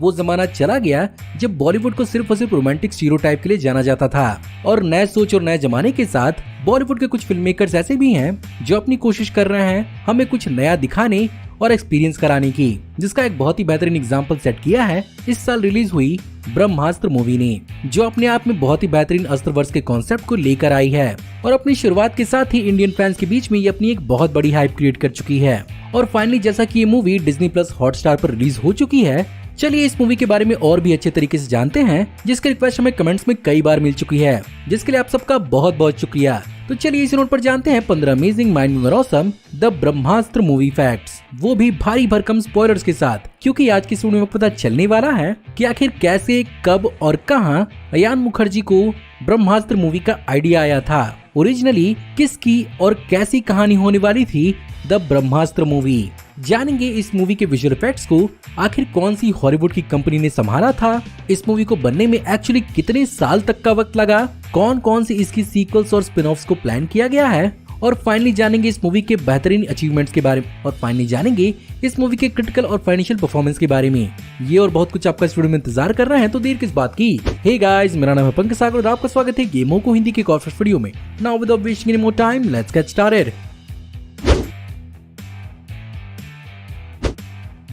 वो जमाना चला गया जब बॉलीवुड को सिर्फ और सिर्फ रोमांटिक स्टीरियोटाइप के लिए जाना जाता था। और नए सोच और नए जमाने के साथ बॉलीवुड के कुछ फिल्म मेकर्स ऐसे भी हैं जो अपनी कोशिश कर रहे हैं हमें कुछ नया दिखाने और एक्सपीरियंस कराने की, जिसका एक बहुत ही बेहतरीन एग्जाम्पल सेट किया है इस साल रिलीज हुई ब्रह्मास्त्र मूवी ने, जो अपने आप में बहुत ही बेहतरीन अस्त्र वर्ष के कॉन्सेप्ट को लेकर आई है और अपनी शुरुआत के साथ ही इंडियन फैंस के बीच में ये अपनी एक बहुत बड़ी हाइप क्रिएट कर चुकी है। और फाइनली जैसा कि ये मूवी डिज्नी प्लस हॉटस्टार पर रिलीज हो चुकी है, चलिए इस मूवी के बारे में और भी अच्छे तरीके से जानते हैं, जिसकी रिक्वेस्ट हमें कमेंट्स में कई बार मिल चुकी है, जिसके लिए आप सबका बहुत बहुत शुक्रिया। तो चलिए इस नोट पर जानते हैं 15 amazing mind awesome the Brahmastra movie facts, वो भी भारी भरकम स्पॉयलर्स के साथ, क्योंकि आज की वीडियो में पता चलने वाला है कि आखिर कैसे, कब और कहां अयान मुखर्जी को ब्रह्मास्त्र मूवी का आइडिया आया था, ओरिजिनली किसकी और कैसी कहानी होने वाली थी द ब्रह्मास्त्र मूवी। जानेंगे इस मूवी के विजुअल इफेक्ट्स को आखिर कौन सी हॉलीवुड की कंपनी ने संभाला था, इस मूवी को बनने में एक्चुअली कितने साल तक का वक्त लगा, कौन कौन सी इसकी सीक्वल्स और स्पिन ऑफ्स को प्लान किया गया है, और फाइनली जानेंगे इस मूवी के बेहतरीन अचीवमेंट्स के बारे में, और फाइनली जानेंगे इस मूवी के क्रिटिकल और फाइनेंशियल परफॉर्मेंस के बारे में। ये और बहुत कुछ आपका इस वीडियो में इंतजार कर रहे हैं, तो देर किस बात की। हे गाइस, मेरा नाम है पंकज सागर और आपका स्वागत है गेमों को हिंदी के फर्स्ट वीडियो में। Now without wasting any more time, let's get started.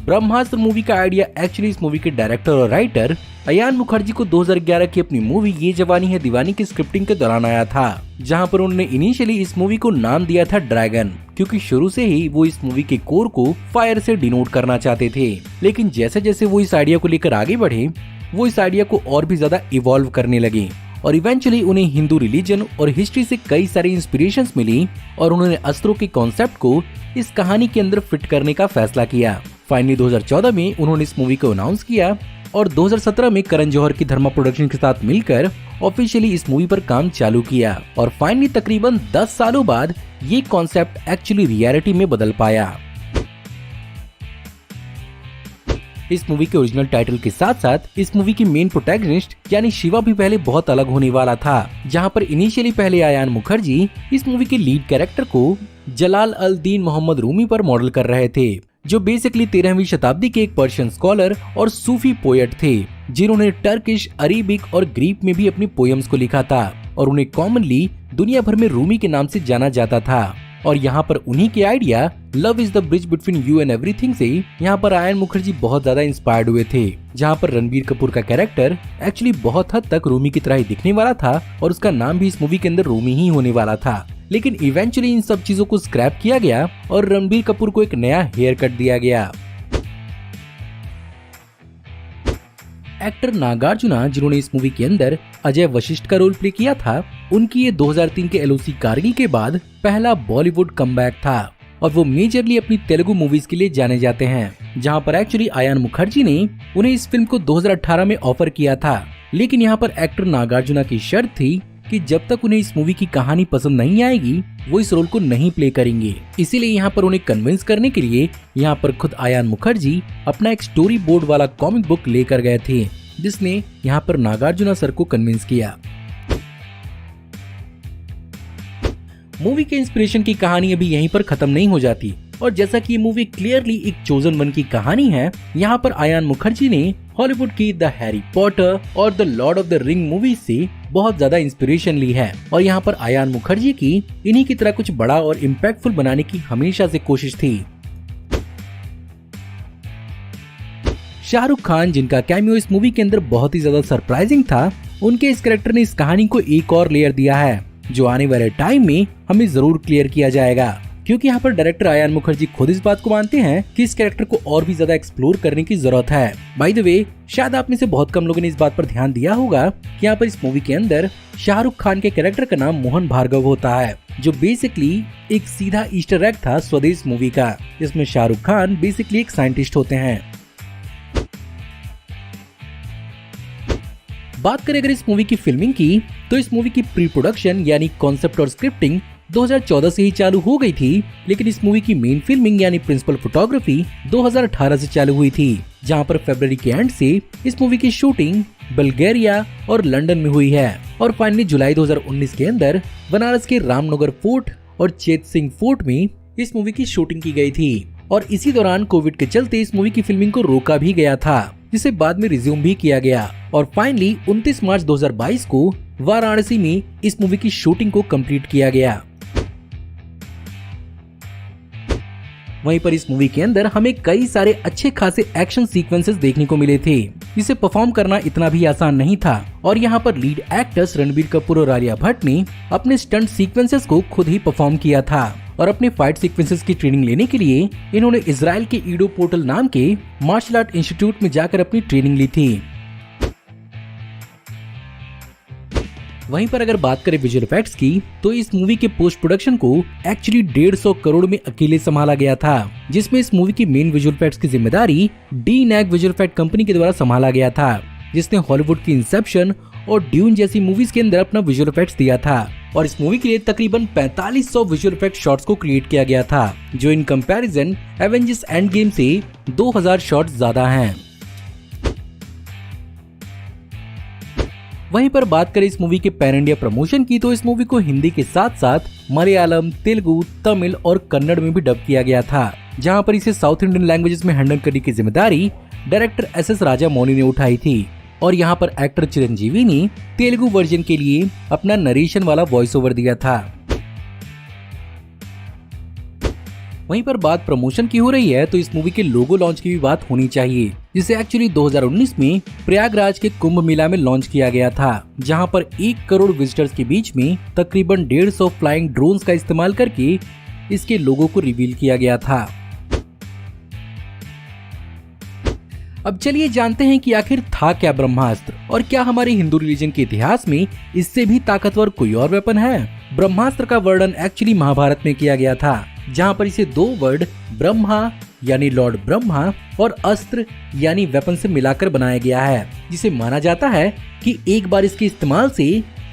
Brahmastra movie का आइडिया एक्चुअली इस मूवी के डायरेक्टर और राइटर अयान मुखर्जी को 2011 की अपनी मूवी ये जवानी है दीवानी की स्क्रिप्टिंग के दौरान आया था, जहां पर उन्होंने इनिशियली इस मूवी को नाम दिया था ड्रैगन, क्योंकि शुरू से ही वो इस मूवी के कोर को फायर से डिनोट करना चाहते थे। लेकिन जैसे जैसे वो इस आइडिया को लेकर आगे बढ़े, वो इस आइडिया को और भी ज्यादा इवॉल्व करने लगे और इवेंचुअली उन्हें हिंदू रिलीजन और हिस्ट्री से कई सारी इंस्पिरेशंस मिली और उन्होंने अस्त्रों के कॉन्सेप्ट को इस कहानी के अंदर फिट करने का फैसला किया। फाइनली 2014 में उन्होंने इस मूवी को अनाउंस किया और 2017 में करण जौहर की धर्मा प्रोडक्शन के साथ मिलकर ऑफिशियली इस मूवी पर काम चालू किया और फाइनली तकरीबन 10 सालों बाद ये कॉन्सेप्ट एक्चुअली रियलिटी में बदल पाया। इस मूवी के ओरिजिनल टाइटल के साथ साथ इस मूवी की मेन प्रोटैगनिस्ट यानी शिवा भी पहले बहुत अलग होने वाला था, जहां पर इनिशियली पहले अयान मुखर्जी इस मूवी के लीड कैरेक्टर को जलाल अल दीन मोहम्मद रूमी पर मॉडल कर रहे थे, जो बेसिकली 13वीं शताब्दी के एक पर्शियन स्कॉलर और सूफी पोएट थे, जिन्होंने टर्किश, अरेबिक और ग्रीक में भी अपनी पोएम्स को लिखा था और उन्हें कॉमनली दुनिया भर में रूमी के नाम से जाना जाता था। और यहाँ पर उन्हीं के idea love is the bridge between you and everything से यहाँ पर अयान मुखर्जी बहुत ज्यादा इंस्पायर्ड हुए थे, जहाँ पर रणबीर कपूर का कैरेक्टर एक्चुअली बहुत हद तक रूमी की तरह ही दिखने वाला था और उसका नाम भी इस मूवी के अंदर रूमी ही होने वाला था। लेकिन इवेंचुअली इन सब चीजों को स्क्रैप किया गया और रणबीर कपूर को एक नया हेयर कट दिया गया। एक्टर नागार्जुना, जिन्होंने इस मूवी के अंदर अजय वशिष्ठ का रोल प्ले किया था, उनकी ये 2003 के एलओसी कारगिल के बाद पहला बॉलीवुड कमबैक था और वो मेजरली अपनी तेलुगु मूवीज के लिए जाने जाते हैं, जहां पर एक्चुअली अयान मुखर्जी ने उन्हें इस फिल्म को 2018 में ऑफर किया था। लेकिन यहाँ पर एक्टर नागार्जुना की शर्त थी कि जब तक उन्हें इस मूवी की कहानी पसंद नहीं आएगी वो इस रोल को नहीं प्ले करेंगे। इसीलिए यहाँ पर उन्हें कन्विंस करने के लिए यहाँ पर खुद अयान मुखर्जी अपना एक स्टोरी बोर्ड वाला कॉमिक बुक लेकर गए थे, जिसने यहाँ पर नागार्जुना सर को कन्विंस किया। मूवी के इंस्पिरेशन की कहानी अभी यहीं पर खत्म नहीं हो जाती और जैसा कि ये मूवी क्लियरली एक चोजन वन की कहानी है, यहाँ पर अयान मुखर्जी ने हॉलीवुड की द हैरी पॉटर और the Lord of the ring movie से बहुत ज्यादा इंस्पिरेशन ली है और यहाँ पर अयान मुखर्जी की इन्हीं की तरह कुछ बड़ा और इम्पैक्टफुल बनाने की हमेशा से कोशिश थी। शाहरुख खान, जिनका कैमियो इस मूवी के अंदर बहुत ही ज्यादा सरप्राइजिंग था, उनके इस कैरेक्टर ने इस कहानी को एक और लेयर दिया है, जो आने वाले टाइम में हमें जरूर क्लियर किया जाएगा, क्योंकि यहाँ पर डायरेक्टर अयान मुखर्जी खुद इस बात को मानते हैं कि इस कैरेक्टर को और भी ज्यादा एक्सप्लोर करने की जरूरत है। बाय द वे, शायद आप में से बहुत कम लोगों ने इस बात पर ध्यान दिया होगा कि यहाँ पर इस मूवी के अंदर शाहरुख खान के कैरेक्टर का नाम मोहन भार्गव होता है, जो बेसिकली एक सीधा ईस्टर एग था स्वदेश मूवी का, जिसमें शाहरुख खान बेसिकली एक साइंटिस्ट होते हैं। बात करें अगर इस मूवी की फिल्मिंग की, तो इस मूवी की प्री प्रोडक्शन यानी कॉन्सेप्ट और स्क्रिप्टिंग 2014 से ही चालू हो गई थी, लेकिन इस मूवी की मेन फिल्मिंग यानी प्रिंसिपल फोटोग्राफी 2018 से चालू हुई थी, जहां पर फरवरी के एंड से इस मूवी की शूटिंग बल्गेरिया और लंदन में हुई है और फाइनली जुलाई 2019 के अंदर बनारस के रामनगर फोर्ट और चेत सिंह फोर्ट में इस मूवी की शूटिंग की गई थी। और इसी दौरान कोविड के चलते इस मूवी की फिल्मिंग को रोका भी गया था, जिसे बाद में रिज्यूम भी किया गया और फाइनली 29 मार्च 2022 को वाराणसी में इस मूवी की शूटिंग को कंप्लीट किया गया। वहीं पर इस मूवी के अंदर हमें कई सारे अच्छे खासे एक्शन सीक्वेंसेस देखने को मिले थे, जिसे परफॉर्म करना इतना भी आसान नहीं था और यहाँ पर लीड एक्टर्स रणबीर कपूर और आलिया भट्ट ने अपने स्टंट सीक्वेंसेस को खुद ही परफॉर्म किया था और अपने फाइट सीक्वेंसेस की ट्रेनिंग लेने के लिए इन्होंने इजराइल के ईडो पोर्टल नाम के मार्शल आर्ट इंस्टीट्यूट में जाकर अपनी ट्रेनिंग ली थी। वहीं पर अगर बात करें विजुअल इफेक्ट्स की, तो इस मूवी के पोस्ट प्रोडक्शन को एक्चुअली 150 करोड़ में अकेले संभाला गया था, जिसमें इस मूवी की मेन विजुअल इफेक्ट्स की जिम्मेदारी डीनैग विजुअल इफेक्ट कंपनी के द्वारा संभाला गया था, जिसने हॉलीवुड की इंसेप्शन और ड्यून जैसी मूवीज के अंदर अपना विजुअल इफेक्ट्स दिया था और इस मूवी के लिए तकरीबन 4500 विजुअल इफेक्ट शॉट्स को क्रिएट किया गया था, जो in comparison Avengers end game से 2000 शॉट्स ज्यादा हैं। वहीं पर बात करें इस मूवी के पैन इंडिया प्रमोशन की, तो इस मूवी को हिंदी के साथ साथ मलयालम, तेलुगु, तमिल और कन्नड़ में भी डब किया गया था, जहां पर इसे साउथ इंडियन लैंग्वेजेस में हैंडल करने की जिम्मेदारी डायरेक्टर एस.एस. राजामौली ने उठाई थी और यहाँ पर एक्टर चिरंजीवी ने तेलुगु वर्जन के लिए अपना नरेशन वाला वॉइस ओवर दिया था। वहीं पर बात प्रमोशन की हो रही है, तो इस मूवी के लोगो लॉन्च की भी बात होनी चाहिए, जिसे एक्चुअली 2019 में प्रयागराज के कुंभ मेला में लॉन्च किया गया था, जहां पर 1 करोड़ विजिटर्स के बीच में तकरीबन 150 फ्लाइंग ड्रोन्स का इस्तेमाल करके इसके लोगो को रिवील किया गया था। अब चलिए जानते हैं कि आखिर था क्या ब्रह्मास्त्र और क्या हमारे हिंदू रिलीजन के इतिहास में इससे भी ताकतवर कोई और वेपन है। ब्रह्मास्त्र का वर्णन एक्चुअली महाभारत में किया गया था, जहां पर इसे 2 वर्ड ब्रह्मा यानी लॉर्ड ब्रह्मा और अस्त्र यानी वेपन से मिलाकर बनाया गया है, जिसे माना जाता है कि एक बार इसके इस्तेमाल से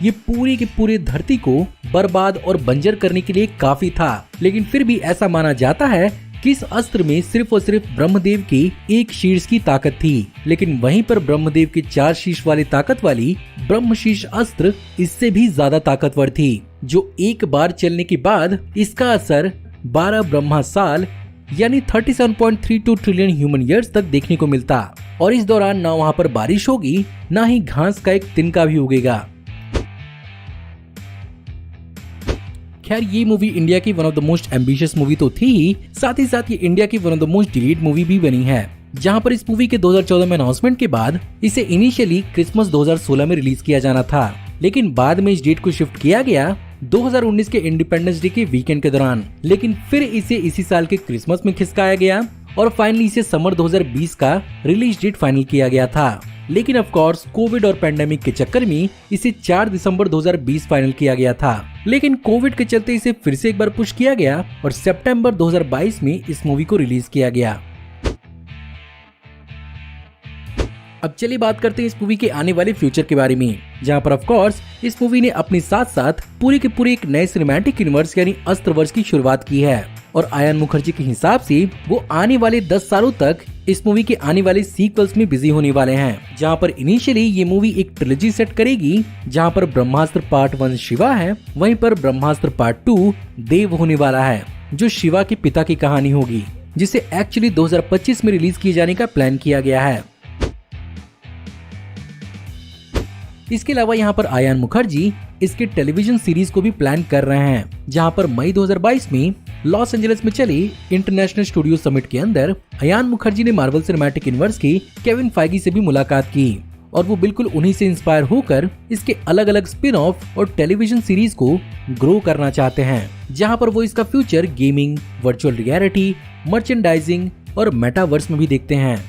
ये पूरी की पूरी धरती को बर्बाद और बंजर करने के लिए काफी था, लेकिन फिर भी ऐसा माना जाता है कि इस अस्त्र में सिर्फ और सिर्फ ब्रह्मदेव की 1 शीर्ष की ताकत थी, लेकिन वहीं पर ब्रह्मदेव की 4 शीर्ष वाली ताकत वाली ब्रह्मशीर्ष अस्त्र इससे भी ज्यादा ताकतवर थी, जो एक बार चलने के बाद इसका असर 12 ब्रह्मा साल यानी 37.32 ट्रिलियन ह्यूमन ईयर्स तक देखने को मिलता और इस दौरान ना वहाँ पर बारिश होगी, ना ही घास का एक तिनका भी उगेगा। खैर ये मूवी इंडिया की one of the most ambitious movie तो थी ही, साथ ही साथ ये इंडिया की one of the most delayed movie भी बनी है, जहां पर इस मूवी के 2014 में अनाउंसमेंट के बाद इसे इनिशियली क्रिसमस 2016 में रिलीज किया जाना था, लेकिन बाद में इस डेट को शिफ्ट किया गया 2019 के इंडिपेंडेंस डे के वीकेंड के दौरान, लेकिन फिर इसे इसी साल के क्रिसमस में खिसकाया गया और फाइनली इसे समर 2020 का रिलीज डेट फाइनल किया गया था। लेकिन ऑफ कोर्स कोविड और पैंडेमिक के चक्कर में इसे 4 दिसंबर 2020 फाइनल किया गया था, लेकिन कोविड के चलते इसे फिर से एक बार पुश किया गया और सितंबर 2022 में इस मूवी को रिलीज किया गया। अब चलिए बात करते हैं इस मूवी के आने वाले फ्यूचर के बारे में, जहां पर ऑफ कोर्स इस मूवी ने अपने साथ साथ पूरी के पूरे एक नए सिनेमैटिक यूनिवर्स यानी अस्त्रवर्ष की शुरुआत की है और आयान मुखर्जी के हिसाब से वो आने वाले 10 सालों तक इस मूवी के आने वाले सीक्वल्स में बिजी होने वाले हैं, जहां पर इनिशियली ये मूवी एक ट्रिलॉजी सेट करेगी, जहां पर ब्रह्मास्त्र पार्ट 1 शिवा है, वहीं पर ब्रह्मास्त्र पार्ट 2 देव होने वाला है, जो शिवा के पिता की कहानी होगी, जिसे एक्चुअली 2025 में रिलीज किए जाने का प्लान किया गया है। इसके अलावा यहाँ पर आयान मुखर्जी इसके टेलीविजन सीरीज को भी प्लान कर रहे हैं, जहाँ पर मई 2022 में लॉस एंजलिस में चली इंटरनेशनल स्टूडियो समिट के अंदर आयान मुखर्जी ने मार्वल सिनेमैटिक यूनिवर्स की केविन फाइगी से भी मुलाकात की और वो बिल्कुल उन्हीं से इंस्पायर होकर इसके अलग अलग स्पिन ऑफ और टेलीविजन सीरीज को ग्रो करना चाहते हैं, जहाँ पर वो इसका future gaming, virtual reality, merchandising और मेटावर्स में भी देखते हैं।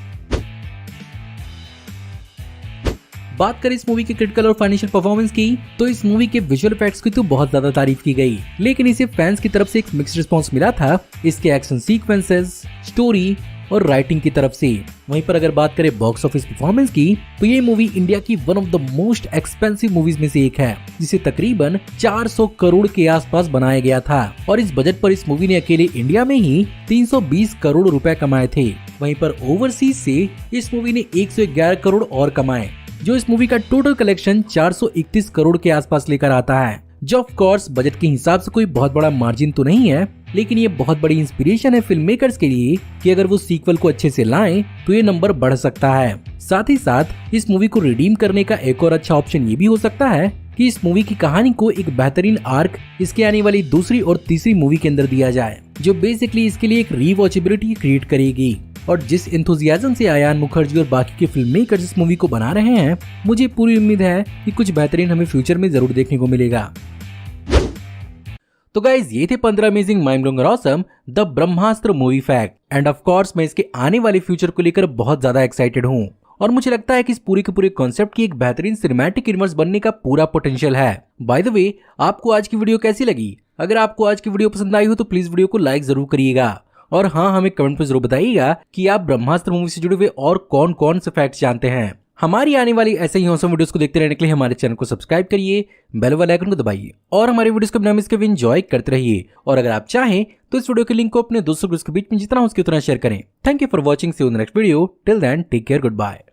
बात करें इस मूवी की क्रिटिकल और फाइनेंशियल परफॉर्मेंस की, तो इस मूवी के विजुअल इफेक्ट्स की तो बहुत ज्यादा तारीफ की गई, लेकिन इसे फैंस की तरफ से एक मिक्स्ड रिस्पांस मिला था इसके एक्शन सीक्वेंसेस, स्टोरी और राइटिंग की तरफ से। वहीं पर अगर बात करें बॉक्स ऑफिस परफॉर्मेंस की, तो ये मूवी इंडिया की one of the most expensive movies में से एक है, जिसे तकरीबन 400 करोड़ के आसपास बनाया गया था और इस बजट पर इस मूवी ने अकेले इंडिया में ही 320 करोड़ रुपए कमाए थे। वहीं पर ओवरसीज से इस मूवी ने 111 करोड़ और कमाए, जो इस मूवी का टोटल कलेक्शन 431 करोड़ के आसपास लेकर आता है। जो ऑफ कोर्स बजट के हिसाब से कोई बहुत बड़ा मार्जिन तो नहीं है, लेकिन ये बहुत बड़ी इंस्पिरेशन है फिल्म मेकर्स के लिए कि अगर वो सीक्वल को अच्छे से लाएं तो ये नंबर बढ़ सकता है। साथ ही साथ इस मूवी को रिडीम करने का एक और अच्छा ऑप्शन ये भी हो सकता है कि इस मूवी की कहानी को एक बेहतरीन आर्क इसके आने वाली दूसरी और तीसरी मूवी के अंदर दिया जाए, जो बेसिकली इसके लिए एक रीवॉचेबिलिटी क्रिएट करेगी। और जिस एंथुसियाज्म से आयान मुखर्जी और बाकी के फिल्म मेकर्स इस मूवी को बना रहे हैं, मुझे पूरी उम्मीद है कि कुछ बेहतरीन हमें फ्यूचर में जरूर देखने को मिलेगा। तो गाइज ये थे 15 अमेजिंग माइंड ब्लोइंग और awesome the Brahmastra movie fact. End of course मैं इसके आने वाले फ्यूचर को लेकर बहुत ज्यादा एक्साइटेड हूँ और मुझे लगता है कि इस पूरे के पूरे कॉन्सेप्ट की एक बेहतरीन सिनेमैटिक यूनिवर्स बनने का पूरा पोटेंशियल है। बाय द वे, आपको आज की वीडियो कैसी लगी? अगर आपको आज की वीडियो पसंद आई हो तो प्लीज वीडियो को लाइक जरूर करिएगा और हाँ, हमें कमेंट में जरूर बताइएगा कि आप ब्रह्मास्त्र मूवी से जुड़े हुए और कौन कौन से फैक्ट्स जानते हैं। हमारी आने वाली ऐसे ही औसम वीडियोस को देखते रहने के लिए हमारे चैनल को सब्सक्राइब करिए, बेल वाले आइकन को दबाइए और हमारे वीडियोस को बिना मिस किए एंजॉय करते रहिए। और अगर आप चाहें तो इस वीडियो के लिंक को अपने दोस्तों के बीच में जितना हो सके उतना शेयर करें। Thank you for watching, see you in the next video. Till then take care, good bye.